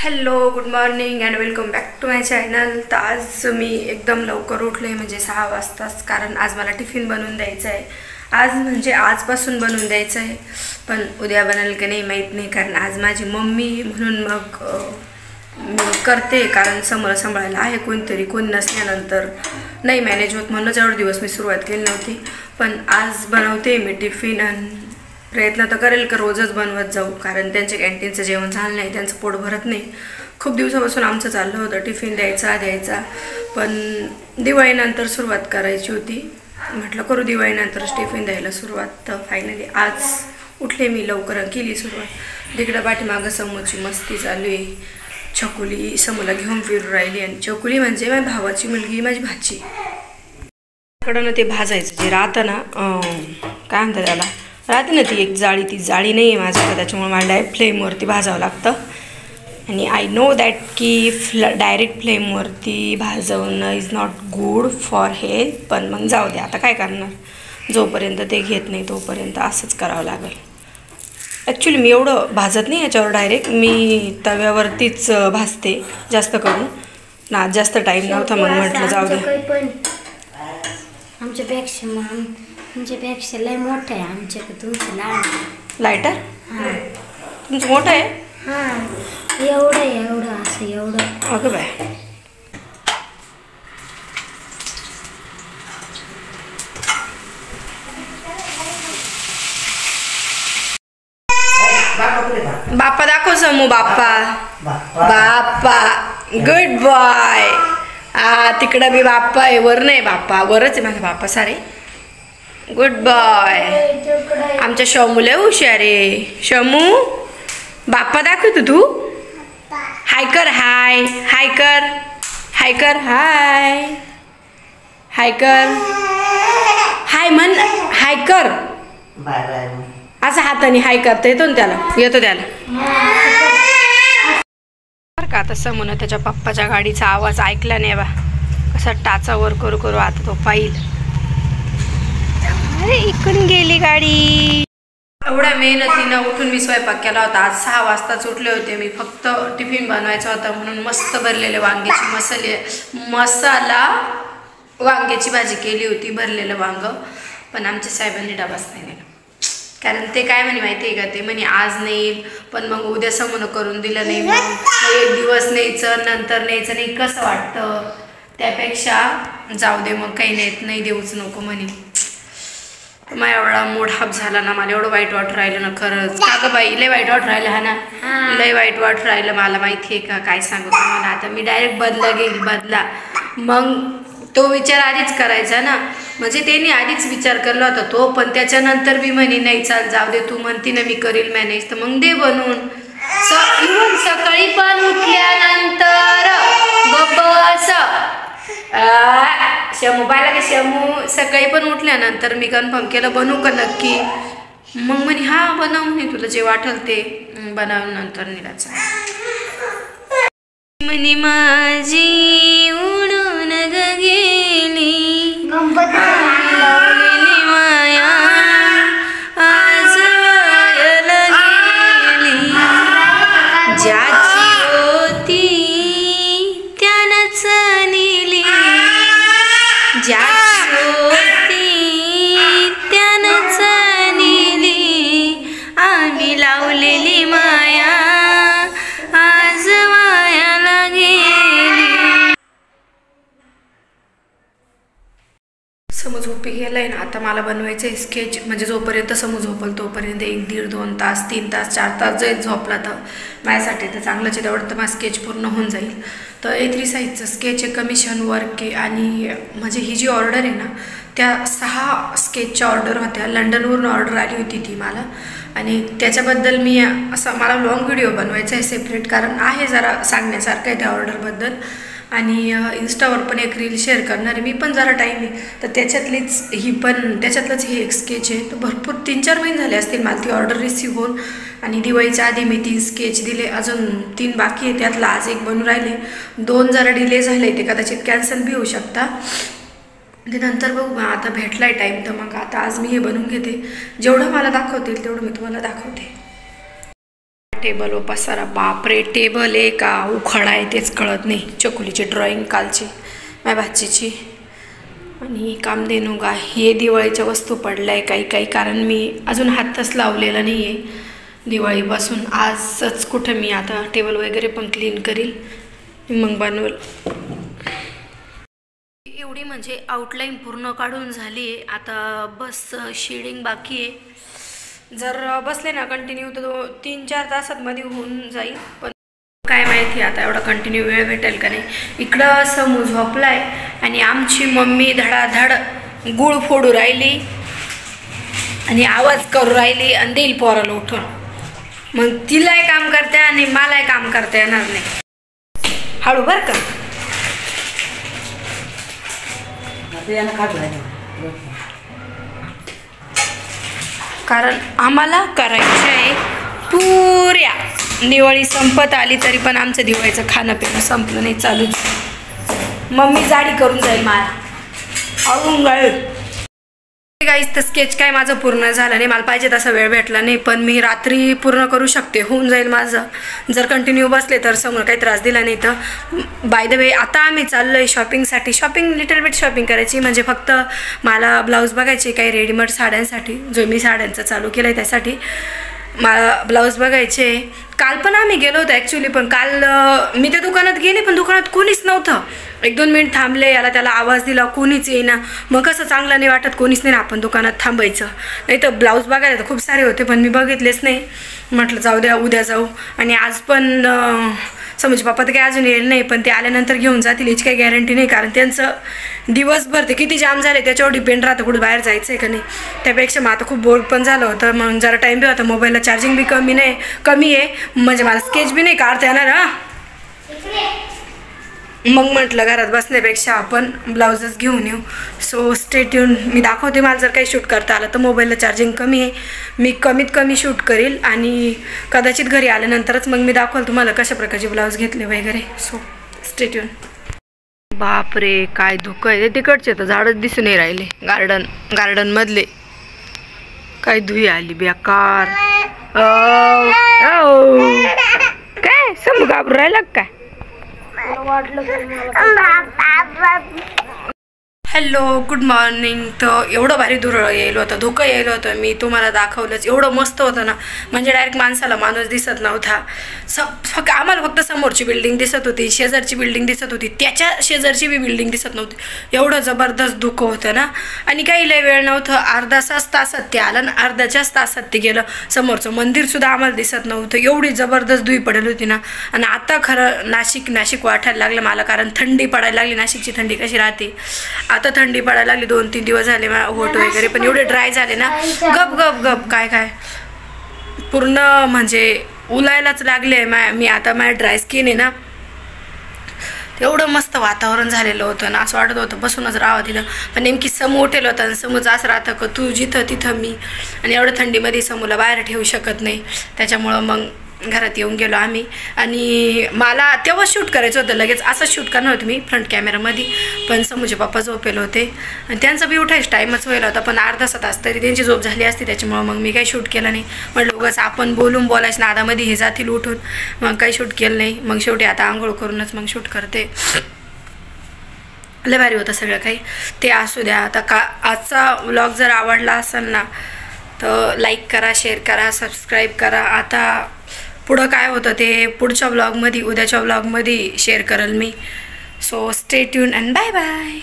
Hello good morning and welcome back to my channel. तर आज मी एकदम लवकर उठले म्हणजे 6 वाजताच, कारण आज मला टिफिन बनवून द्यायचं आहे। आज म्हणजे आजपासून बनवून द्यायचं आहे, पण उद्या बनेल की नाही माहीत नाही, कारण आज माझी मम्मी म्हणून मग मी करते, कारण समोर सांभाळायला आहे कोणतरी, कोण नसल्यानंतर नाही मॅनेज होत, म्हणूनच एवढे दिवस मी सुरुवात केली नव्हती। पण आज बनवते मी टिफिन आणि प्रयत्न तर करेल की रोजच बनवत जाऊ, कारण त्यांच्या कॅन्टीनचं जेवण झालं नाही, त्यांचं पोट भरत नाही। खूप दिवसापासून आमचं चाललं होतं टिफिन द्यायचा, पण दिवाळीनंतर सुरुवात करायची होती, म्हटलं करू दिवाळीनंतरच टिफिन द्यायला सुरुवात। तर फायनली आज उठले मी लवकर, केली सुरुवात। तिकडं पाठीमागं समूची मस्ती चालू आहे, छकुली समूला घेऊन फिरू राहिली, आणि छकुली म्हणजे माझ्या भावाची मुलगी, माझी भाची। इकडं ना ते भाजायचं जे राहतं ना, काय म्हणतात त्याला, राहते ना ती एक जाळी, ती जाळी नाही आहे माझ्याकडे, त्याच्यामुळे मला डायरेक्ट फ्लेमवरती भाजावं लागतं। आणि आय नो दॅट की डायरेक्ट फ्लेमवरती भाजवणं is not good for health, पण मग जाऊ दे, आता काय करणार, जोपर्यंत ते घेत नाही तोपर्यंत असंच करावं लागेल। ॲक्च्युली मी एवढं भाजत नाही याच्यावर, डायरेक्ट मी तव्यावरतीच भाजते जास्त करून ना, जास्त टाईम नव्हता मग म्हटलं जाऊ दे। आमच्यापेक्षा लय मोठं आहे आमच्याकडे, तुमचं लहान लायटर। हां तुमचं मोठं आहे। हां एवढं असं एवढं। अगं बाय, बाप्पा दाखव समू, बाप्पा गुड बॉय। तिकडं बी बाप्पा आहे, वर नाही बाप्पा, वरच आहे माझा बाप्पा सारे, गुड बॉय। आमच्या शमू लय हुशार आहे, शमू बाप्पा दाखवतो तू, हाय कर, हाय कर, हाय कर, हाय कर, हाय म्हण, हाय कर, असं हाताने हाय करता येतो ना त्याला, येतो त्याला बरं का। आता समून त्याच्या पप्पाच्या गाडीचा आवाज ऐकला नाही बा, कसा टाचा वर करू आता तो पाहिल, अरे इकडून गेली गाडी। एवढ्या मेहनतीनं उठून मी स्वयंपाक केला होता, आज 6 वाजताच उठले होते मी, फक्त टिफिन बनवायचा होता म्हणून मस्त भरलेले वांग्याची मसाला वांग्याची भाजी केली होती, भरलेलं वांग। पण आमच्या साहेबांनी डबाच नाही नेला, कारण ते काय म्हणे माहिती आहे का, ते म्हणे आज नाही, पण मग उद्या समोर करून दिलं नाही, मग एक दिवस न्यायचं नंतर न्यायचं नाही, कसं वाटतं, त्यापेक्षा जाऊ दे मग, काही नाही देऊच नको म्हणे। मग एवढा मूड हाफ झाला ना, मला एवढं वाईट वाटू राहिलं ना, खरंच का गं बाई, लय वाईट वाटू राहिलं, हा ना, लय वाईट वाटू राहिलं मला, माहिती आहे का, काय सांगू तुम्हाला। आता मी डायरेक्ट बदला, मग तो विचार आधीच करायचा ना, म्हणजे त्यांनी आधीच विचार केला होता तो, पण त्याच्यानंतर मी म्हणे नाही चाल जाऊ दे, तू म्हणती ना मी करील मॅनेज, तर मग दे बनवून। सकाळी पण उठल्यानंतर बस शमू पाहिला की, शमू सकाळी पण उठल्यानंतर मी कन्फर्म केलं बनवू का नक्की, मग म्हणे हा बनव म्हणे, तुला जे वाटेल ते बनव, नंतर निराचा म्हणे माझी उडून गेली लावलेली माया, आज वायाला गेली, ज्याची होती त्यानंच नेली, ज्याची होती त्यानंच नेली, आम्ही लावलेली माया आज वायाला गेली। समू झोपी गेलाय ना, आता मला बनवायचं आहे स्केच, म्हणजे जोपर्यंत समू झोपल तोपर्यंत 1, 1.5, 2 तास, 3 तास, 4 तास जरी झोपला तर माझ्यासाठी तर चांगलंच आहे, तेवढं तर माझं स्केच पूर्ण होऊन जाईल। तर A3 साईजचं स्केच आहे, कमिशन वर्क आहे, आणि म्हणजे ही जी ऑर्डर आहे ना, त्या 6 स्केचच्या ऑर्डर होत्या, लंडनवरून ऑर्डर आली होती ती मला, आणि त्याच्याबद्दल मी असं मला लॉंग व्हिडिओ बनवायचा आहे सेपरेट, कारण आहे जरा सांगण्यासारखं आहे त्या ऑर्डरबद्दल, आणि इन्स्टावर पण एक रील शेअर करणार आहे मी पण जरा टाईम आहे, तर त्याच्यातलंच हे एक स्केच आहे। तर भरपूर 3-4 महिने झाले असतील मला ती ऑर्डर रिसीव्ह होऊन, आणि दिवाळीच्या आधी मी 3 स्केच दिले, अजून 3 बाकी आहे, त्यातला आज 1 बनून राहिले, 2 जरा डिले झाले, ते कदाचित कॅन्सल बी होऊ शकता। ते नंतर बघू, आता भेटलाय टाइम तर मग आता आज मी हे बनवून घेते, जेवढं मला दाखवतील तेवढं मी तुम्हाला दाखवते। टेबल व पसारा, बापरे टेबल आहे का उखाडा आहे तेच कळत नाही. चकुलीची ड्रॉइंग कालची माझ्या भाचीची. आणि कामधेनू गाय हे दिवाळीच्या वस्तू पडल्या आहे काही काही, कारण मी अजून हातच लावलेला नाही आहे दिवाळीपासून. आजच कुठं मी आता टेबल वगैरे पण क्लीन करील मग बनवल. एवढी म्हणजे आउटलाईन पूर्ण काढून झाली आहे. आता बस शेडिंग बाकी आहे. जर बसले ना कंटिन्यू तर 3-4 तासात मध्ये होऊन जाईल, पण काय माहिती आता एवढा कंटिन्यू वेळ भेटेल का नाही. इकडं समू झोपलाय आणि आमची मम्मी धडाधड गुळ फोडू राहिली आणि आवाज करू राहिली आणि देईल पोराला उठून. मग तिलाही काम करते आणि मलाही काम करता येणार नाही. हळू बर का. कारण आम्हाला करायचं आहे पुऱ्या. दिवाळी संपत आली तरी पण आमचं दिवाळीचं खाणं पिणं संपलं नाही, चालूच. मम्मी जाडी करून जाईल मला अळूंगळ. गाईस तर स्केच काय माझं पूर्ण झालं नाही, मला पाहिजे तसा वेळ भेटला नाही, पण मी रात्री पूर्ण करू शकते, होऊन जाईल माझं जर कंटिन्यू बसले तर. समोर काही त्रास दिला नाही तर. बाय द वे आता आम्ही चाललो आहे शॉपिंगसाठी. शॉपिंग लिटल बिट शॉपिंग करायची, म्हणजे फक्त मला ब्लाऊज बघायचे काही रेडीमेड साड्यांसाठी, जो मी साड्यांचं चालू केलं आहे त्यासाठी मला ब्लाऊज बघायचे. काल पण आम्ही गेलो होतो ॲक्च्युली, पण काल मी त्या दुकानात गेले पण दुकानात कोणीच नव्हतं. 1-2 मिनिट थांबले, याला त्याला आवाज दिला, कोणीच येईना. मग कसं चांगलं नाही वाटत, कोणीच नाही ना आपण दुकानात थांबायचं. नाही तर ब्लाऊज बघायला तर खूप सारे होते पण मी बघितलेच नाही. म्हटलं जाऊ द्या उद्या जाऊ. आणि आज पण समज पप्पा तर काही अजून येईल नाही, पण ते आल्यानंतर घेऊन जातील याची काही गॅरंटी नाही, कारण त्यांचं दिवसभर ते किती जाम झाले त्याच्यावर डिपेंड राहतं कुठं बाहेर जायचं आहे का नाही. त्यापेक्षा मग आता खूप बोर पण झालं होतं, मग जरा टाईम बी होता. मोबाईलला चार्जिंग बी कमी आहे, म्हणजे मला स्केच बी नाही काढता येणार. मग म्हटलं घरात बसण्यापेक्षा आपण ब्लाउजच घेऊन येऊ. So stay tune. मी दाखवते मला जर काही शूट करता आलं तर. मोबाईलला चार्जिंग कमी आहे, मी कमीत कमी शूट करील आणि कदाचित घरी आल्यानंतरच मग मी दाखवलं तुम्हाला कशा प्रकारचे ब्लाऊज घेतले वगैरे. So stay tune. बापरे काय धुकं आहे तिकडचे, तर झाडच दिसून नाही राहिले. गार्डन मधले काय धुई आली बेकार. काय समू घाबरू राहिला काय. Hello good morning. तर एवढं भारी धुरळ येईल होतं, धुकं येईल होतं, मी तुम्हाला दाखवलंच. एवढं मस्त होतं ना, म्हणजे डायरेक्ट माणसाला माणूस दिसत नव्हता. आम्हाला फक्त समोरची बिल्डिंग दिसत होती, शेजारची बिल्डिंग दिसत होती, त्याच्या शेजारची बी बिल्डिंग दिसत नव्हती. एवढं जबरदस्त धुकं होतं ना. आणि काही लय वेळ नव्हतं, अर्ध्याच तासात ते आलं आणि अर्ध्याच्याच तासात ते गेलं. समोरचं मंदिरसुद्धा आम्हाला दिसत नव्हतं, एवढी जबरदस्त धुई पडेल होती ना. आणि आता खरं नाशिक वाटायला लागलं मला, कारण थंडी पडायला लागली. नाशिकची थंडी कशी राहते, आता थंडी पडायला लागली. 2-3 दिवस झाले होट वगैरे पण एवढे ड्राय झाले ना, गप काय पूर्ण म्हणजे उलायलाच लागले. मी आता माझ्या ड्राय स्किन आहे ना. एवढं मस्त वातावरण झालेलं होतं ना, असं वाटत होतं बसूनच राहावं तिथं. पण नेमकी समू उठेल होता आणि समूचं असं राहतं का तू जिथं तिथं मी. आणि एवढं थंडीमध्ये समूला बाहेर ठेवू शकत नाही, त्याच्यामुळं मग घरात येऊन गेलो आम्ही. आणि मला तेव्हा शूट करायचं होतं, लगेच असं शूट करणार होतं मी फ्रंट कॅमेरामध्ये, पण समूचे पप्पा झोपेल होते आणि त्यांचं बी उठायचं टाईमच व्हायला होता. पण अर्धा तास तरी त्यांची झोप झाली असती, त्याच्यामुळं मग मी काही शूट केलं नाही. म्हटलं उगाच आपण बोलायचं नादामध्ये हे जातील उठून, मग काही शूट केलं नाही. मग शेवटी आता आंघोळ करूनच मग शूट करते. लय भारी होतं सगळं काही. ते असू द्या. आता आजचा व्लॉग जर आवडला असेल ना तर लाईक करा, शेअर करा, सबस्क्राईब करा. आता पुढं काय होतं ते पुढच्या व्लॉगमध्ये, उद्याच्या व्लॉगमध्ये शेअर करेल मी. So stay tune and bye bye.